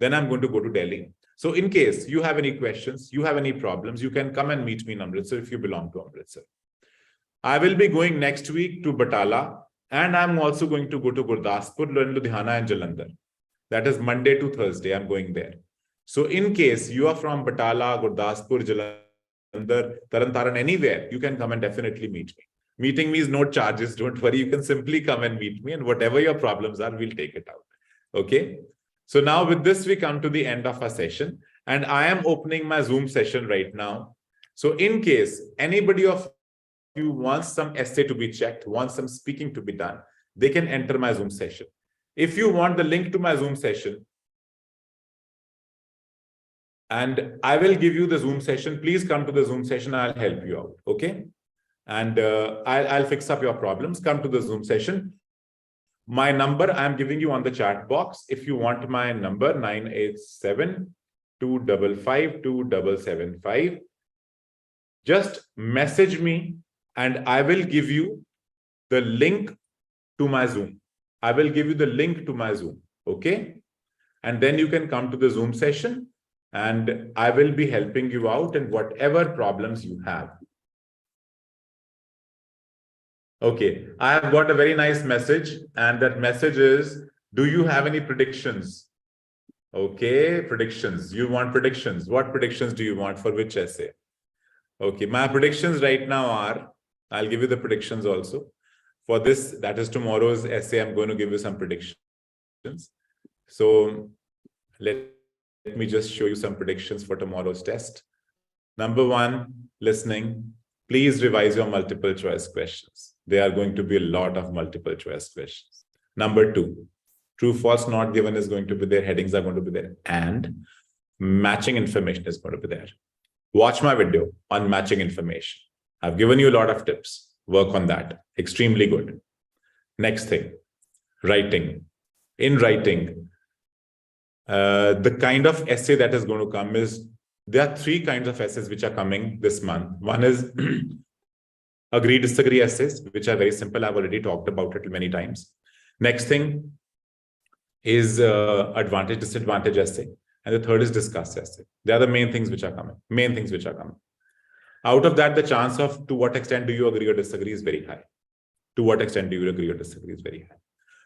A: Then I'm going to go to Delhi. So in case you have any questions, you have any problems, you can come and meet me in Amritsar if you belong to Amritsar. I will be going next week to Batala, and I'm also going to go to Gurdaspur, Ludhiana, and Jalandhar. That is Monday to Thursday. I'm going there. So in case you are from Batala, Gurdaspur, Jalandhar, Taran, anywhere, you can come and definitely meet me. Meeting me is no charges. Don't worry. You can simply come and meet me, and whatever your problems are, we'll take it out. Okay. So now with this, we come to the end of our session, and I am opening my Zoom session right now. So in case anybody of you wants some essay to be checked, wants some speaking to be done, they can enter my Zoom session. If you want the link to my Zoom session, and I will give you the Zoom session, please come to the Zoom session. I'll help you out. Okay. And I'll fix up your problems. Come to the Zoom session. My number I'm giving you on the chat box. If you want my number, 987-255-2775. Just message me and I will give you the link to my Zoom. I will give you the link to my Zoom. Okay. And then you can come to the Zoom session and I will be helping you out in whatever problems you have. Okay, I have got a very nice message, and that message is, do you have any predictions? Okay, predictions. You want predictions. What predictions do you want for which essay? Okay, my predictions right now are, I'll give you the predictions also. For this, that is tomorrow's essay, I'm going to give you some predictions. So let me just show you some predictions for tomorrow's test. Number 1, listening. Please revise your multiple choice questions. There are going to be a lot of multiple choice questions. Number 2, true, false, not given is going to be there. Headings are going to be there. And matching information is going to be there. Watch my video on matching information. I've given you a lot of tips. Work on that. Extremely good. Next thing, writing. In writing, the kind of essay that is going to come is, there are 3 kinds of essays which are coming this month. One is agree, disagree essays, which are very simple. I've already talked about it many times. Next thing is advantage, disadvantage essay. And the third is discuss essay. They are the main things which are coming. Out of that, the chance of to what extent do you agree or disagree is very high. To what extent do you agree or disagree is very high.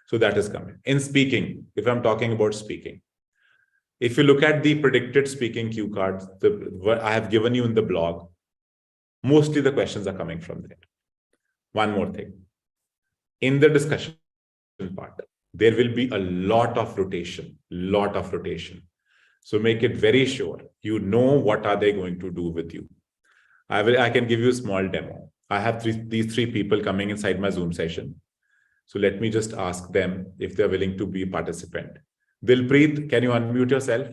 A: So that is coming. In speaking, if I'm talking about speaking, if you look at the predicted speaking cue cards, what I have given you in the blog, mostly the questions are coming from there. One more thing. In the discussion part, there will be a lot of rotation. So make it very sure you know what are they going to do with you. I can give you a small demo. I have these 3 people coming inside my Zoom session. So let me just ask them if they're willing to be a participant. Dilpreet, can you unmute yourself?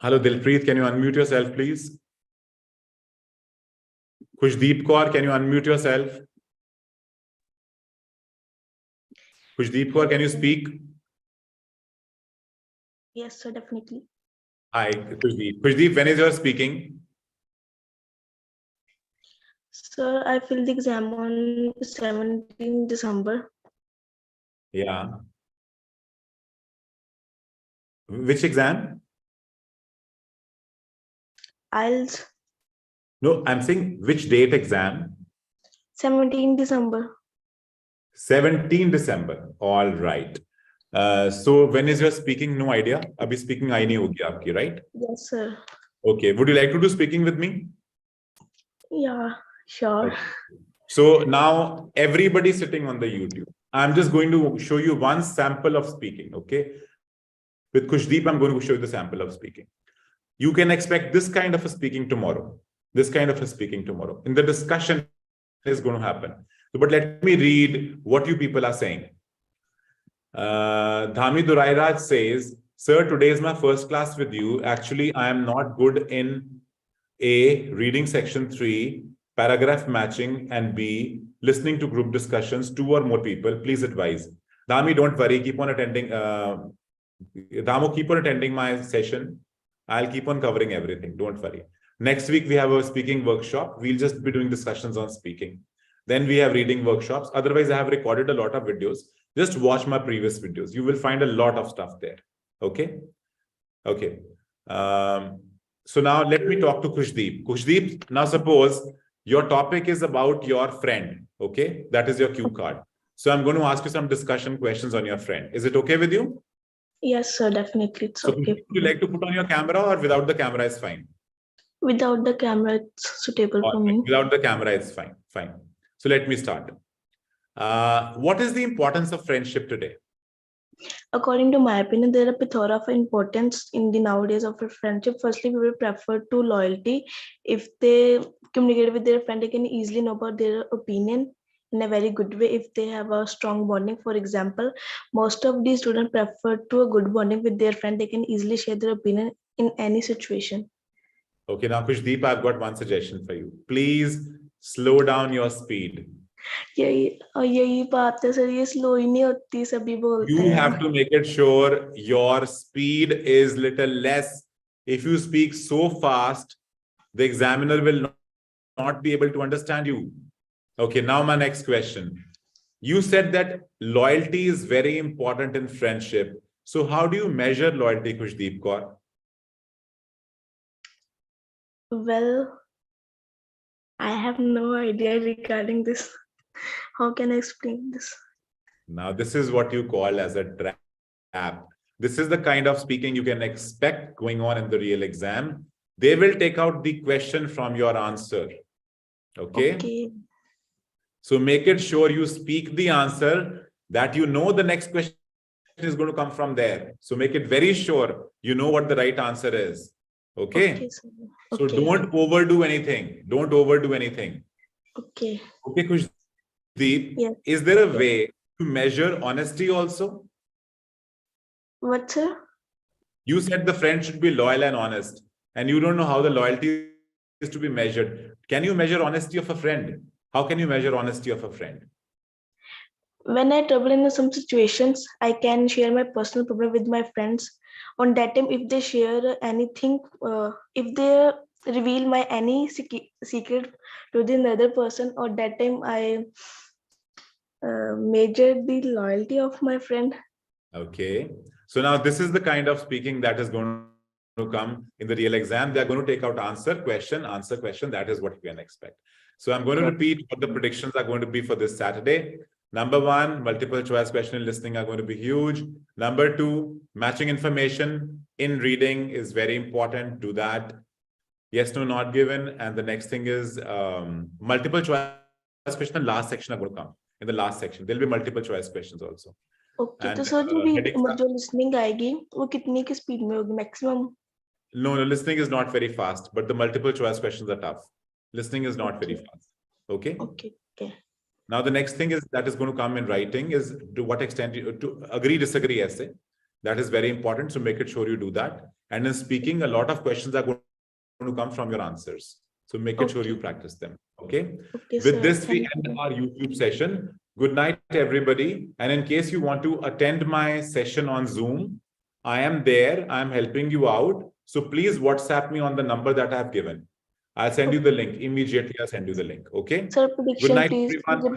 A: Hello, Dilpreet, can you unmute yourself, please? Khushdeep Kaur, can you unmute yourself? Khushdeep Kaur, can you speak?
B: Yes, sir, definitely.
A: Hi, Khushdeep. Khushdeep, when is your speaking?
B: Sir, I filled the exam on 17 December.
A: Yeah. Which exam?
B: IELTS,
A: No, I'm saying which date exam?
B: 17 December.
A: 17 December. All right. So when is your speaking? No idea. Abhi speaking aayi nahi hogi aapki, right?
B: Yes, sir.
A: Okay. Would you like to do speaking with me?
B: Yeah, sure.
A: Okay. So now everybody sitting on the YouTube, I'm just going to show you one sample of speaking. Okay. With Khushdeep, I'm going to show you the sample of speaking. You can expect this kind of a speaking tomorrow. This kind of a speaking tomorrow. In the discussion is going to happen. But let me read what you people are saying. Dhami Durairaj says, sir, today is my first class with you. Actually, I am not good in A, reading section 3, paragraph matching, and B, listening to group discussions, 2 or more people. Please advise. Dhami, don't worry. Keep on attending. Dhamu, keep on attending my session. I'll keep on covering everything. Don't worry. Next week, we have a speaking workshop. We'll just be doing discussions on speaking. Then we have reading workshops. Otherwise, I have recorded a lot of videos. Just watch my previous videos. You will find a lot of stuff there. Okay? Okay. So now let me talk to Khushdeep. Khushdeep, now suppose your topic is about your friend. Okay? That is your cue card. So I'm going to ask you some discussion questions on your friend. Is it okay with you?
B: Yes, sir, definitely. It's
A: So
B: okay.
A: would you like to put on your camera or without the camera is fine?
B: Without the camera, it's suitable for me.
A: Without the camera, it's fine. Fine. So let me start. What is the importance of friendship today?
B: According to my opinion, there are plethora of importance in the nowadays of a friendship. Firstly, we will prefer to loyalty. If they communicate with their friend, they can easily know about their opinion in a very good way if they have a strong bonding. For example, most of these students prefer to a good bonding with their friend. They can easily share their opinion in any situation.
A: Okay, now Khushdeep, I've got one suggestion for you. Please slow down your speed.
B: यही बात है sir, ये slow ही नहीं होती, सभी बोलते
A: You
B: हैं.
A: have to make it sure your speed is little less. If you speak so fast, the examiner will not be able to understand you. Okay, now my next question. You said that loyalty is very important in friendship. So how do you measure loyalty, Khushdeep Kaur?
B: Well, I have no idea regarding this. How can I explain this?
A: Now, this is what you call as a trap. This is the kind of speaking you can expect going on in the real exam. They will take out the question from your answer. Okay? So make it sure you speak the answer that you know the next question is going to come from there. So make it very sure you know what the right answer is. Okay? So don't overdo anything. Don't overdo anything.
B: Okay.
A: Okay, Khushdeep, yes. Is there a way to measure honesty also?
B: What, sir?
A: You said the friend should be loyal and honest, and you don't know how the loyalty is to be measured. Can you measure honesty of a friend? How can you measure honesty of a friend?
B: When I trouble in some situations, I can share my personal problem with my friends. On that time, if they share anything, if they reveal my any secret to the other person, or that time I measure the loyalty of my friend. Okay.
A: So now this is the kind of speaking that is going to come in the real exam. They're going to take out answer, question. That is what you can expect. So I'm going to repeat what the predictions are going to be for this Saturday. Number 1, multiple choice question and listening are going to be huge. Number 2, matching information in reading is very important. Do that. Yes, no, not given. And the next thing is multiple choice question. Last section are going to come. In the last section, there'll be multiple choice questions also.
B: Okay, तो sir जो listening आएगी वो कितनी की speed में होगी maximum?
A: No, listening is not very fast, but the multiple choice questions are tough. Listening is not very fast. Okay.
B: Okay.
A: Now the next thing is that is going to come in writing is to what extent you to agree, disagree essay. That is very important. So make it sure you do that. And in speaking, a lot of questions are going to come from your answers. So make it sure you practice them. Okay.
B: Okay,
A: With
B: sir.
A: this, we
B: Thank
A: end
B: you.
A: our YouTube session. Good night, everybody. And in case you want to attend my session on Zoom, I am there. I'm helping you out. So please WhatsApp me on the number that I have given. I'll send you the link immediately. I'll send you the link. Okay.
B: Sir,
A: Good
B: prediction,
A: night,
B: please.
A: everyone.